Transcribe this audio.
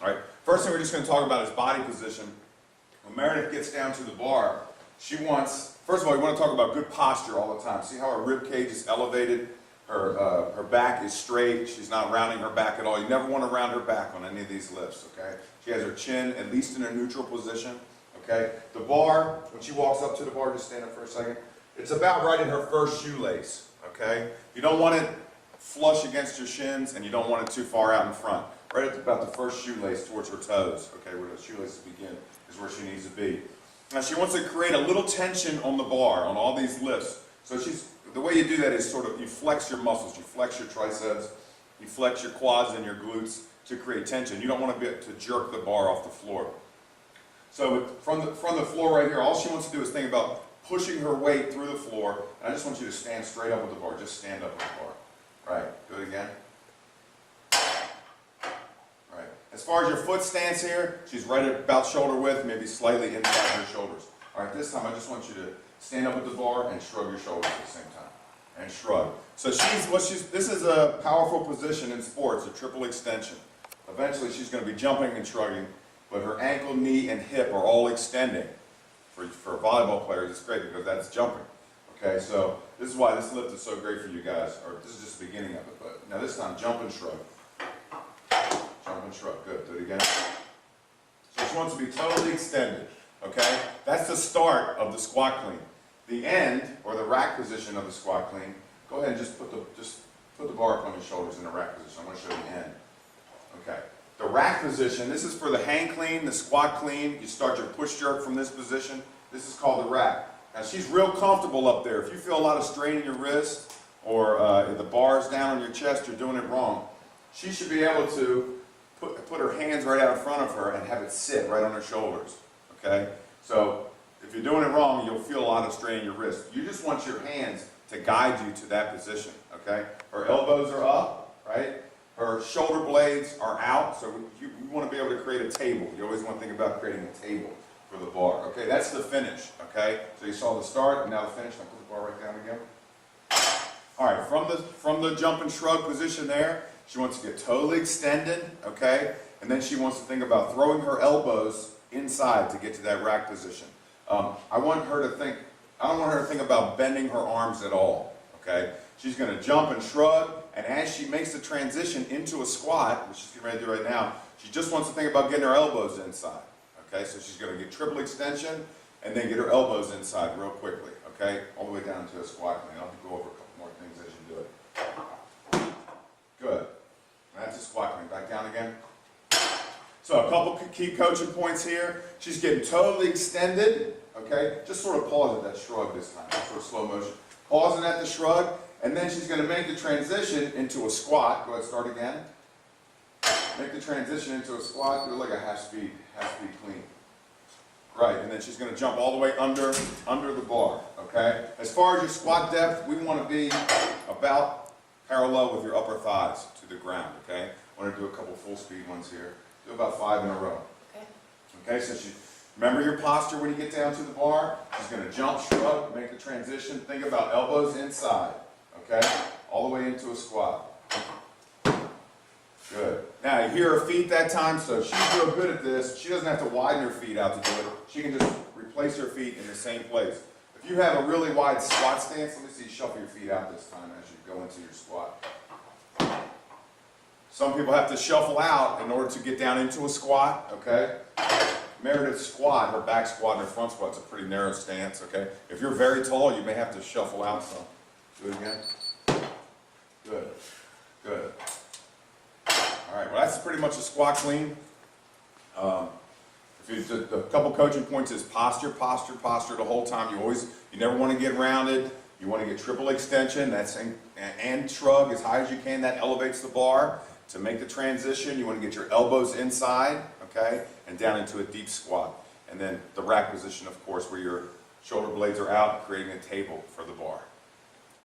All right, first thing we're just going to talk about is body position. When Meredith gets down to the bar, she wants, first of all, we want to talk about good posture all the time. See how her rib cage is elevated, her back is straight, she's not rounding her back at all. You never want to round her back on any of these lifts, okay? She has her chin at least in a neutral position, okay? The bar, when she walks up to the bar, just stand up for a second, it's about right in her first shoelace, okay? You don't want it flush against your shins, and you don't want it too far out in front. Right at about the first shoelace towards her toes, okay, where the shoelaces begin, is where she needs to be. Now she wants to create a little tension on the bar, on all these lifts. So the way you do that is sort of, you flex your muscles, you flex your triceps, you flex your quads and your glutes to create tension. You don't want to jerk the bar off the floor. So from the floor right here, all she wants to do is think about pushing her weight through the floor, and I just want you to stand straight up with the bar, just stand up with the bar. Right, do it again. As far as your foot stance here, she's right at about shoulder width, maybe slightly inside her shoulders. All right, this time I just want you to stand up with the bar and shrug your shoulders at the same time. And shrug. So this is a powerful position in sports, a triple extension. Eventually she's going to be jumping and shrugging, but her ankle, knee, and hip are all extending. For volleyball players, it's great because that's jumping. Okay, so this is why this lift is so great for you guys, or this is just the beginning of it. But now this time, jump and shrug. Jump and shrug. Good. Do it again. So she wants to be totally extended. Okay? That's the start of the squat clean. The end, or the rack position of the squat clean, go ahead and just put the bar up on your shoulders in the rack position. I'm going to show you the end. Okay. The rack position, this is for the hang clean, the squat clean. You start your push jerk from this position. This is called the rack. Now she's real comfortable up there. If you feel a lot of strain in your wrist, or the bar is down on your chest, you're doing it wrong. She should be able to put her hands right out in front of her and have it sit right on her shoulders, okay? So if you're doing it wrong, you'll feel a lot of strain in your wrist. You just want your hands to guide you to that position, okay? Her elbows are up, right? Her shoulder blades are out, so we want to be able to create a table. You always want to think about creating a table for the bar, okay? That's the finish, okay? So you saw the start and now the finish. I'll put the bar right down again. All right, from the jump and shrug position there, she wants to get totally extended, okay? And then she wants to think about throwing her elbows inside to get to that rack position. I don't want her to think about bending her arms at all, okay? She's going to jump and shrug, and as she makes the transition into a squat, which she's getting ready to do right now, she just wants to think about getting her elbows inside, okay? So she's going to get triple extension, and then get her elbows inside real quickly, okay? All the way down to a squat clean. I'll go over a couple more things as you do it. Good. That's a squat clean. Back down again. So a couple key coaching points here. She's getting totally extended, okay? Just sort of pause at that shrug this time, sort of slow motion. Pausing at the shrug, and then she's going to make the transition into a squat. Go ahead, start again. Make the transition into a squat, do it like a half-speed clean. Right, and then she's going to jump all the way under the bar, okay? As far as your squat depth, we want to be about parallel with your upper thighs to the ground, okay? I want to do a couple full speed ones here. Do about 5 in a row. Okay. Okay, so remember your posture when you get down to the bar. She's going to jump, shrug, make the transition. Think about elbows inside, okay? All the way into a squat. Good. Now you hear her feet that time, so she's real good at this. She doesn't have to widen her feet out to do it. She can just replace her feet in the same place. If you have a really wide squat stance, let me see you shuffle your feet out this time as you go into your squat. Some people have to shuffle out in order to get down into a squat, okay? Meredith's squat, her back squat and her front squat's a pretty narrow stance, okay? If you're very tall, you may have to shuffle out some. Do it again. Good. Good. All right, well that's pretty much a squat clean. The couple coaching points is posture, posture, posture the whole time. You never want to get rounded. You want to get triple extension, and shrug as high as you can. That elevates the bar. To make the transition, you want to get your elbows inside, okay, and down into a deep squat. And then the rack position, of course, where your shoulder blades are out, creating a table for the bar.